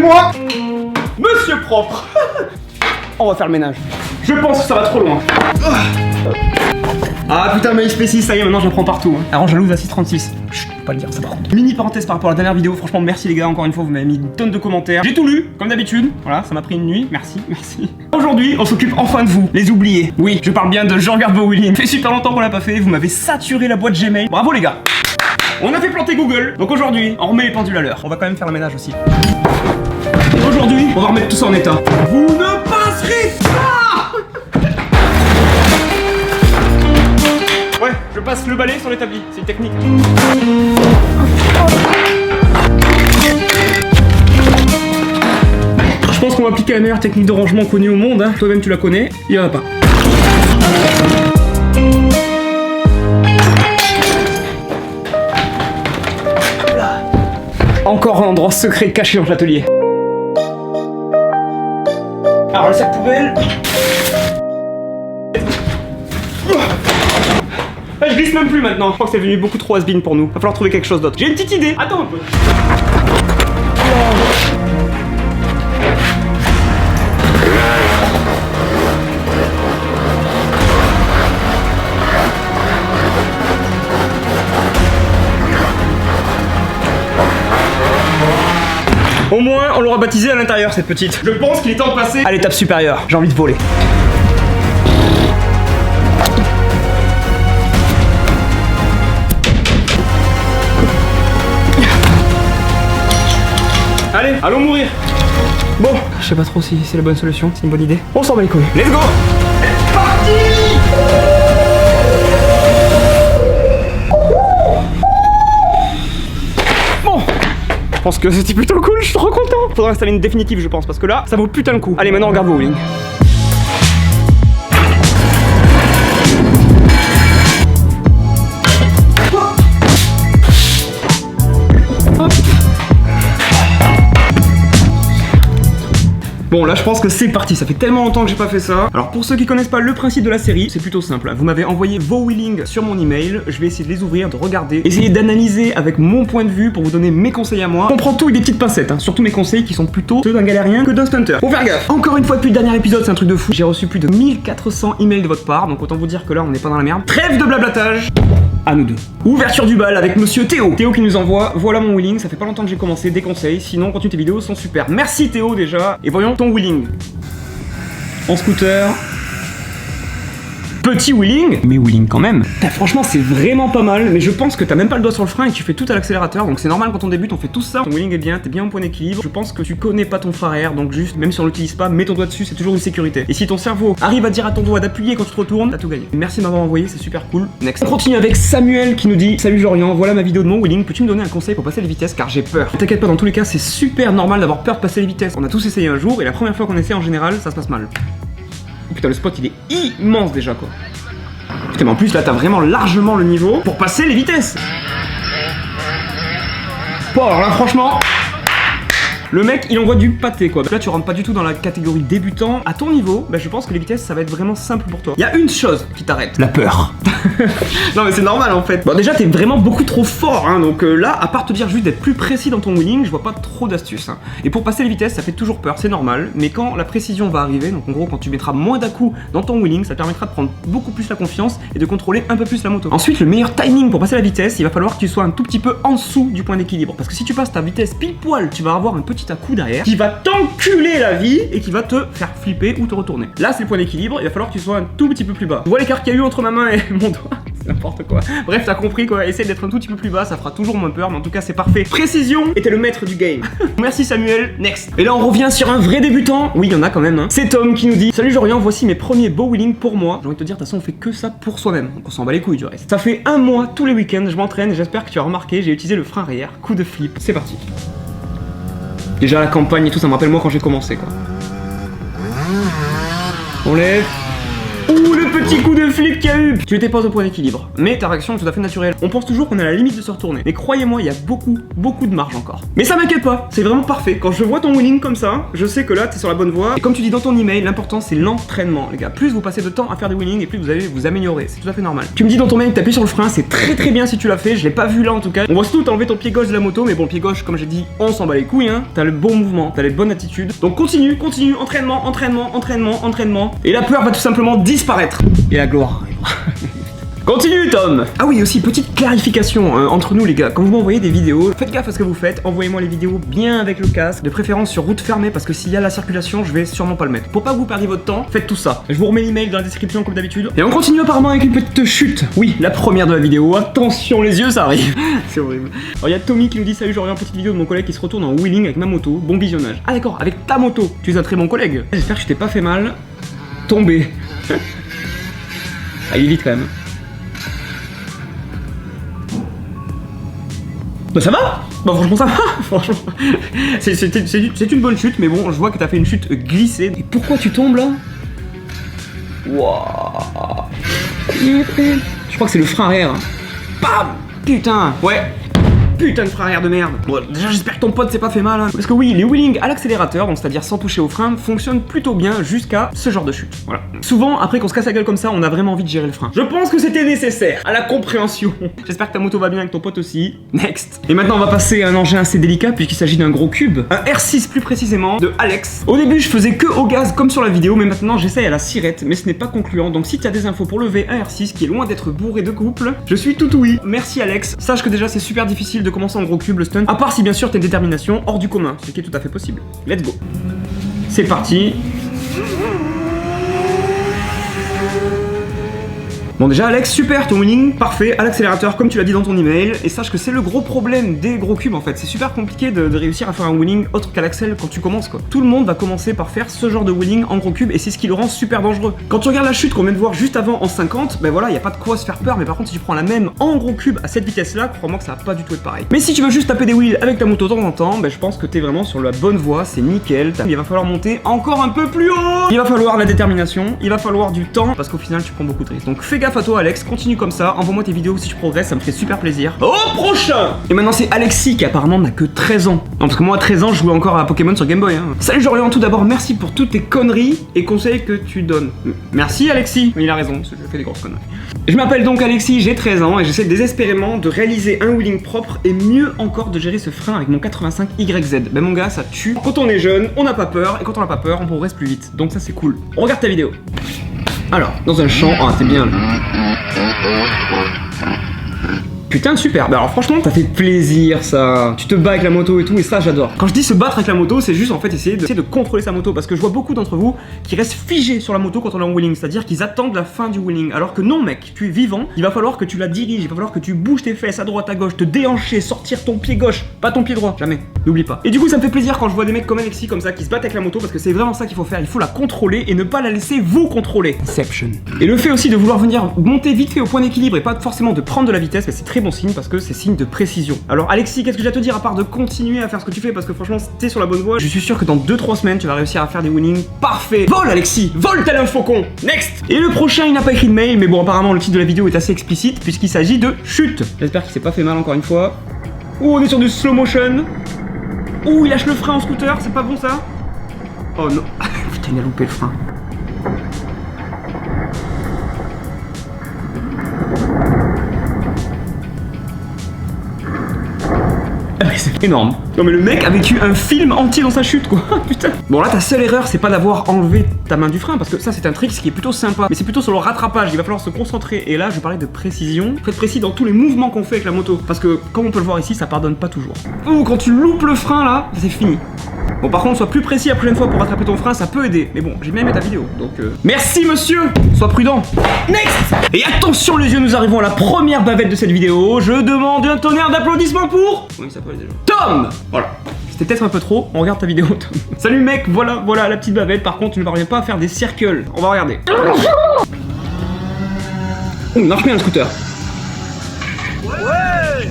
moi Monsieur propre. On va faire le ménage. Je pense que ça va trop loin. Ah putain, MySpace, ça y est, maintenant j'en prends partout. Alors jalouse à 636. Chut, faut pas le dire ça par contre. Mini parenthèse par rapport à la dernière vidéo, franchement merci les gars, encore une fois vous m'avez mis une tonne de commentaires. J'ai tout lu, comme d'habitude. Voilà, ça m'a pris une nuit, merci. Aujourd'hui, on s'occupe enfin de vous, les oubliés. Oui, je parle bien de Jean-Garde Bowling. Ça fait super longtemps qu'on l'a pas fait, vous m'avez saturé la boîte Gmail. Bravo les gars. On a fait planter Google, donc aujourd'hui, on remet les pendules à l'heure. On va quand même faire le ménage aussi. Et aujourd'hui, on va remettre tout ça en état. Vous ne passerez pas. Ouais, je passe le balai sur l'établi, c'est une technique. Je pense qu'on va appliquer la meilleure technique de rangement connue au monde, hein. Toi-même tu la connais, il y en a pas. Encore un endroit secret caché dans l'atelier. Alors le sac poubelle. Je glisse même plus maintenant. Je crois que c'est devenu beaucoup trop has-been pour nous. Va falloir trouver quelque chose d'autre. J'ai une petite idée. Attends un peu. Au moins, on l'aura baptisé à l'intérieur cette petite. Je pense qu'il est temps de passer à l'étape supérieure. J'ai envie de voler. Allez, allons mourir. Bon, je sais pas trop si c'est la bonne solution, c'est une bonne idée. On s'en bat les couilles. Let's go. C'est parti. Bon, je pense que c'était plutôt cool, je suis trop content. Faudra installer une définitive je pense, parce que là, ça vaut putain le coup. Allez, maintenant on regarde Bowling. Bon là je pense que c'est parti, ça fait tellement longtemps que j'ai pas fait ça. Alors pour ceux qui connaissent pas le principe de la série, c'est plutôt simple. Vous m'avez envoyé vos wheelings sur mon email, je vais essayer de les ouvrir, de regarder, essayer d'analyser avec mon point de vue pour vous donner mes conseils à moi. On prend tout avec des petites pincettes, hein. Surtout mes conseils qui sont plutôt ceux d'un galérien que d'un stunter. Faut faire gaffe. Encore une fois depuis le dernier épisode, c'est un truc de fou. J'ai reçu plus de 1400 emails de votre part, donc autant vous dire que là on n'est pas dans la merde. Trêve de blablatage. À nous deux. Ouverture du bal avec monsieur Théo. Théo qui nous envoie, voilà mon wheeling, ça fait pas longtemps que j'ai commencé, des conseils, sinon continue tes vidéos, sont super. Merci Théo déjà, et voyons ton wheeling. En scooter. Petit wheeling, mais wheeling quand même. Franchement c'est vraiment pas mal, mais je pense que t'as même pas le doigt sur le frein et tu fais tout à l'accélérateur, donc c'est normal quand on débute, on fait tout ça. Ton wheeling est bien, t'es bien au point d'équilibre. Je pense que tu connais pas ton frein arrière, donc juste, même si on l'utilise pas, mets ton doigt dessus, c'est toujours une sécurité. Et si ton cerveau arrive à dire à ton doigt d'appuyer quand tu te retournes, t'as tout gagné. Merci de m'avoir envoyé, c'est super cool. Next. On continue avec Samuel qui nous dit: salut Jorian, voilà ma vidéo de mon wheeling, peux-tu me donner un conseil pour passer les vitesses car j'ai peur? T'inquiète pas, dans tous les cas c'est super normal d'avoir peur de passer les vitesses. On a tous essayé un jour et la première fois qu'on essaie en général, ça se passe mal. Oh, putain le spot il est immense déjà quoi. Putain mais en plus là t'as vraiment largement le niveau pour passer les vitesses. Bon alors là franchement le mec il envoie du pâté quoi. Là tu rentres pas du tout dans la catégorie débutant. À ton niveau, bah, je pense que les vitesses ça va être vraiment simple pour toi. Il y a une chose qui t'arrête, la peur. Non mais c'est normal en fait. Bon déjà t'es vraiment beaucoup trop fort hein. Donc là à part te dire juste d'être plus précis dans ton wheeling, je vois pas trop d'astuces hein. Et pour passer les vitesses ça fait toujours peur, c'est normal. Mais quand la précision va arriver, donc en gros quand tu mettras moins d'à-coups dans ton wheeling, ça te permettra de prendre beaucoup plus la confiance et de contrôler un peu plus la moto. Ensuite le meilleur timing pour passer la vitesse, il va falloir que tu sois un tout petit peu en dessous du point d'équilibre. Parce que si tu passes ta vitesse pile poil, tu vas avoir un petit à-coup derrière qui va t'enculer la vie et qui va te faire flipper ou te retourner. Là c'est le point d'équilibre, il va falloir que tu sois un tout petit peu plus bas. Tu vois l'écart qu'il y a eu entre ma main et mon doigt? C'est n'importe quoi. Bref, t'as compris quoi, essaye d'être un tout petit peu plus bas, ça fera toujours moins peur, mais en tout cas c'est parfait. Précision, et t'es le maître du game. Merci Samuel, next. Et là on revient sur un vrai débutant, oui il y en a quand même hein. C'est Tom qui nous dit: salut Jorian, voici mes premiers beaux wheelings pour moi. J'ai envie de te dire, de toute façon on fait que ça pour soi-même, donc on s'en bat les couilles du reste. Ça fait un mois tous les week-ends, je m'entraîne et j'espère que tu as remarqué, j'ai utilisé le frein arrière, coup de flip, c'est parti. Déjà la campagne et tout, ça me rappelle moi quand j'ai commencé quoi. On lève. Ouh, le petit coup de flip qu'il y a eu. Tu n'étais pas au point d'équilibre, mais ta réaction est tout à fait naturelle. On pense toujours qu'on est à la limite de se retourner, mais croyez-moi, il y a beaucoup de marge encore. Mais ça m'inquiète pas, c'est vraiment parfait. Quand je vois ton winning comme ça, je sais que là, t'es sur la bonne voie. Et comme tu dis dans ton email, l'important c'est l'entraînement, les gars. Plus vous passez de temps à faire des winnings et plus vous allez vous améliorer, c'est tout à fait normal. Tu me dis dans ton mail que t'appuies sur le frein, c'est très bien si tu l'as fait, je l'ai pas vu là en tout cas. On voit surtout t'enlever ton pied gauche de la moto, mais bon, le pied gauche, comme j'ai dit, on s'en bat les couilles, hein. T'as le bon mouvement, t'as les bonnes attitudes. Donc continue, entraînement. Et la peur va tout simplement disparaître. Et la gloire arrivera. Continue Tom. Ah oui, aussi petite clarification entre nous les gars, quand vous m'envoyez des vidéos, faites gaffe à ce que vous faites, envoyez-moi les vidéos bien avec le casque, de préférence sur route fermée parce que s'il y a la circulation, je vais sûrement pas le mettre. Pour pas que vous perdiez votre temps, faites tout ça. Je vous remets l'email dans la description comme d'habitude. Et on continue apparemment avec une petite chute. Oui, la première de la vidéo, attention les yeux, ça arrive. C'est horrible. Alors il y a Tommy qui nous dit salut, j'aurais une petite vidéo de mon collègue qui se retourne en wheeling avec ma moto, bon visionnage. Ah d'accord, avec ta moto, tu es un très bon collègue. J'espère que je t'ai pas fait mal. Tomber. Ah, il est vite quand même. Bah ça va. Bah franchement ça va. Franchement, c'est une bonne chute, mais bon, je vois que t'as fait une chute glissée. Et pourquoi tu tombes là? Waouh. Je crois que c'est le frein arrière. Bam. Putain. Ouais. Putain de frein arrière de merde. Bon, déjà j'espère que ton pote s'est pas fait mal hein. Parce que oui, les wheelings à l'accélérateur, donc c'est-à-dire sans toucher au frein, fonctionnent plutôt bien jusqu'à ce genre de chute. Voilà. Souvent, après qu'on se casse la gueule comme ça, on a vraiment envie de gérer le frein. Je pense que c'était nécessaire à la compréhension. J'espère que ta moto va bien avec ton pote aussi. Next. Et maintenant on va passer à un engin assez délicat puisqu'il s'agit d'un gros cube. Un R6 plus précisément, de Alex. Au début je faisais que au gaz comme sur la vidéo, mais maintenant j'essaye à la sirette, mais ce n'est pas concluant. Donc si tu as des infos pour lever un R6 qui est loin d'être bourré de couple, je suis tout oui. Merci Alex. Sache que déjà c'est super difficile de commencer en gros cube le stunt, à part si bien sûr t'as une détermination hors du commun, ce qui est tout à fait possible. Let's go. C'est parti. Bon déjà Alex, super ton winning, parfait, à l'accélérateur comme tu l'as dit dans ton email, et sache que c'est le gros problème des gros cubes en fait, c'est super compliqué de réussir à faire un winning autre qu'à l'accel quand tu commences quoi. Tout le monde va commencer par faire ce genre de winning en gros cube et c'est ce qui le rend super dangereux. Quand tu regardes la chute qu'on vient de voir juste avant en 50, ben voilà, y a pas de quoi se faire peur, mais par contre si tu prends la même en gros cube à cette vitesse là, crois-moi que ça va pas du tout être pareil. Mais si tu veux juste taper des wheels avec ta moto de temps en temps, ben je pense que t'es vraiment sur la bonne voie, c'est nickel, il va falloir monter encore un peu plus haut. Il va falloir la détermination, il va falloir du temps, parce qu'au final tu prends beaucoup de risques. Donc fais gaffe à toi Alex, continue comme ça, envoie-moi tes vidéos si tu progresses, ça me fait super plaisir. Au prochain. Et maintenant c'est Alexis qui apparemment n'a que 13 ans. Non parce que moi à 13 ans je jouais encore à Pokémon sur Game Boy hein. Salut Jorian, tout d'abord merci pour toutes tes conneries et conseils que tu donnes. Merci Alexis. Mais il a raison, je fais des grosses conneries. Je m'appelle donc Alexis, j'ai 13 ans et j'essaie désespérément de réaliser un wheeling propre et mieux encore de gérer ce frein avec mon 85YZ. Ben mon gars ça tue. Quand on est jeune, on n'a pas peur et quand on n'a pas peur, on progresse plus vite. Donc ça c'est cool. On regarde ta vidéo. Alors, dans un champ, ah c'est bien là. Putain super, bah alors franchement ça fait plaisir ça. Tu te bats avec la moto et tout et ça j'adore. Quand je dis se battre avec la moto c'est juste en fait essayer de contrôler sa moto parce que je vois beaucoup d'entre vous qui restent figés sur la moto quand on est en wheeling, c'est-à-dire qu'ils attendent la fin du wheeling. Alors que non mec, tu es vivant, il va falloir que tu la diriges, il va falloir que tu bouges tes fesses à droite à gauche, te déhancher, sortir ton pied gauche, pas ton pied droit, jamais, n'oublie pas. Et du coup ça me fait plaisir quand je vois des mecs comme Alexis comme ça qui se battent avec la moto parce que c'est vraiment ça qu'il faut faire, il faut la contrôler et ne pas la laisser vous contrôler. Inception. Et le fait aussi de vouloir venir monter vite fait au point d'équilibre et pas forcément de prendre de la vitesse, bah, c'est très bon signe parce que c'est signe de précision. Alors Alexis, qu'est-ce que j'ai à te dire à part de continuer à faire ce que tu fais parce que franchement t'es sur la bonne voie. Je suis sûr que dans 2-3 semaines tu vas réussir à faire des winnings parfaits. Vole Alexis, vole tel un faucon. Next. Et le prochain il n'a pas écrit de mail mais bon apparemment le titre de la vidéo est assez explicite puisqu'il s'agit de chute. J'espère qu'il s'est pas fait mal encore une fois. Ouh on est sur du slow motion. Ouh il lâche le frein en scooter, c'est pas bon ça. Oh non. Putain il a loupé le frein. C'est énorme. Non mais le mec a vécu un film entier dans sa chute quoi. Putain. Bon là ta seule erreur c'est pas d'avoir enlevé ta main du frein parce que ça c'est un trick qui est plutôt sympa. Mais c'est plutôt sur le rattrapage, il va falloir se concentrer. Et là je parlais de précision. Faut être précis dans tous les mouvements qu'on fait avec la moto. Parce que comme on peut le voir ici ça pardonne pas toujours. Ouh quand tu loupes le frein là, c'est fini. Bon par contre sois plus précis la prochaine fois pour rattraper ton frein, ça peut aider. Mais bon j'ai bien aimé ta vidéo donc merci monsieur. Sois prudent. Next. Et attention les yeux, nous arrivons à la première bavette de cette vidéo. Je demande un tonnerre d'applaudissements pour... Comment il s'appelle déjà? Tom. Voilà. C'était peut-être un peu trop, on regarde ta vidéo Tom. Salut mec, voilà la petite bavette. Par contre tu ne parviens pas à faire des circles. On va regarder. Oh il marche bien le scooter. Ouais.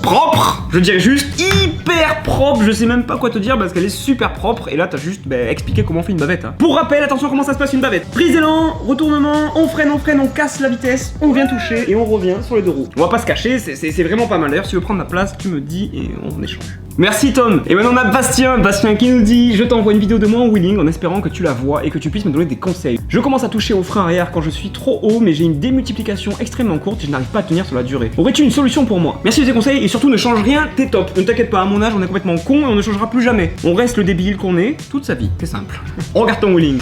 propre. Je dirais juste hyper propre. Je sais même pas quoi te dire parce qu'elle est super propre. Et là, t'as juste expliqué comment on fait une bavette. Hein. Pour rappel, attention comment ça se passe une bavette. Prise d'élan, retournement, on freine, on casse la vitesse, on vient toucher et on revient sur les deux roues. On va pas se cacher, c'est vraiment pas mal. D'ailleurs, si tu veux prendre ma place, tu me dis et on échange. Merci Tom. Et maintenant on a Bastien qui nous dit: je t'envoie une vidéo de moi en wheeling en espérant que tu la vois et que tu puisses me donner des conseils. Je commence à toucher au frein arrière quand je suis trop haut, mais j'ai une démultiplication extrêmement courte et je n'arrive pas à tenir sur la durée. Aurais-tu une solution pour moi? Merci de tes conseils et surtout ne change rien, t'es top. Ne t'inquiète pas, à mon âge on est complètement con et on ne changera plus jamais. On reste le débile qu'on est toute sa vie, c'est simple. Regarde ton wheeling.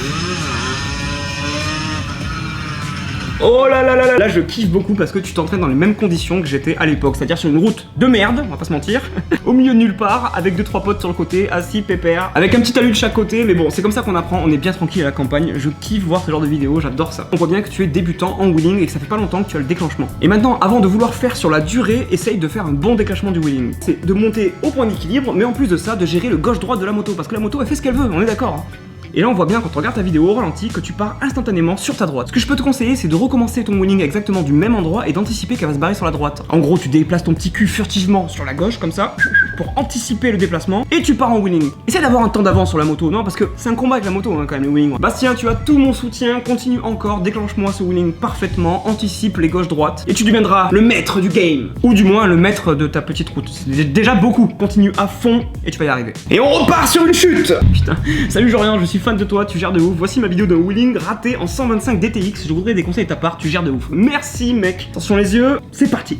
Oh là là là là. Là je kiffe beaucoup parce que tu t'entraînes dans les mêmes conditions que j'étais à l'époque, c'est-à-dire sur une route de merde, on va pas se mentir, au milieu de nulle part, avec 2-3 potes sur le côté, assis pépère, avec un petit talus de chaque côté, mais bon c'est comme ça qu'on apprend, on est bien tranquille à la campagne, je kiffe voir ce genre de vidéos, j'adore ça. On voit bien que tu es débutant en wheeling et que ça fait pas longtemps que tu as le déclenchement. Et maintenant, avant de vouloir faire sur la durée, essaye de faire un bon déclenchement du wheeling. C'est de monter au point d'équilibre, mais en plus de ça, de gérer le gauche-droite de la moto, parce que la moto elle fait ce qu'elle veut, on est d'accord hein. Et là on voit bien quand on regarde ta vidéo au ralenti que tu pars instantanément sur ta droite. Ce que je peux te conseiller c'est de recommencer ton wheeling exactement du même endroit et d'anticiper qu'elle va se barrer sur la droite. En gros tu déplaces ton petit cul furtivement sur la gauche comme ça pour anticiper le déplacement et tu pars en wheeling. Essaie d'avoir un temps d'avance sur la moto, non parce que c'est un combat avec la moto hein, quand même le wheeling. Bastien tu as tout mon soutien, continue encore, déclenche-moi ce wheeling parfaitement, anticipe les gauches-droites et tu deviendras le maître du game. Ou du moins le maître de ta petite route. C'est déjà beaucoup, continue à fond et tu vas y arriver. Et on repart sur une chute. Putain, salut Jorian, je suis fan de toi, tu gères de ouf. Voici ma vidéo de wheeling raté en 125 DTX. Je voudrais des conseils de ta part, tu gères de ouf. Merci mec. Attention les yeux, c'est parti.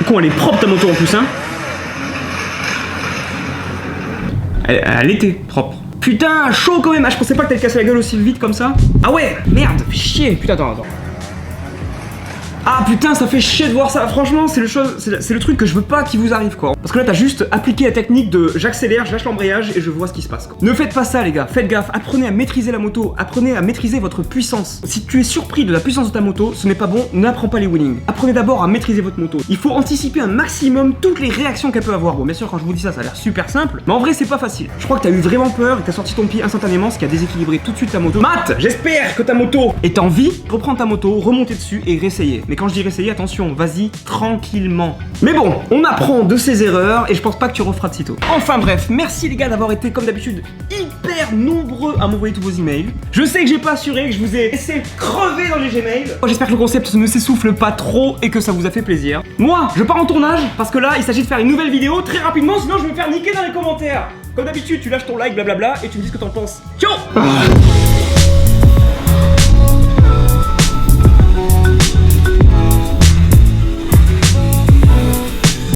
Con, elle est propre ta moto en plus hein. Elle était propre. Putain, chaud quand même. Ah, je pensais pas que t'allais te casser la gueule aussi vite comme ça. Ah ouais, merde, fais chier. Putain, attends. Ah putain, ça fait chier de voir ça. Franchement, c'est le truc que je veux pas qu'il vous arrive quoi. Parce que là, t'as juste appliqué la technique de j'accélère, je lâche l'embrayage et je vois ce qui se passe quoi. Ne faites pas ça les gars, faites gaffe. Apprenez à maîtriser la moto, apprenez à maîtriser votre puissance. Si tu es surpris de la puissance de ta moto, ce n'est pas bon, n'apprends pas les wheelings. Apprenez d'abord à maîtriser votre moto. Il faut anticiper un maximum toutes les réactions qu'elle peut avoir. Bon, bien sûr, quand je vous dis ça, ça a l'air super simple, mais en vrai, c'est pas facile. Je crois que t'as eu vraiment peur et que t'as sorti ton pied instantanément, ce qui a déséquilibré tout de suite ta moto. Matt, j'espère que ta moto est en vie. Reprends ta moto, remontez dessus et réessayer. Mais quand je dis réessayer, attention, vas-y tranquillement. Mais bon, on apprend de ses erreurs et je pense pas que tu referas de sitôt. Enfin bref, merci les gars d'avoir été comme d'habitude hyper nombreux à m'envoyer tous vos emails. Je sais que j'ai pas assuré, que je vous ai laissé crever dans les Gmails. J'espère que le concept ne s'essouffle pas trop et que ça vous a fait plaisir. Moi, je pars en tournage parce que là, il s'agit de faire une nouvelle vidéo très rapidement, sinon je vais me faire niquer dans les commentaires. Comme d'habitude, tu lâches ton like, blablabla, et tu me dis ce que t'en penses. Ciao.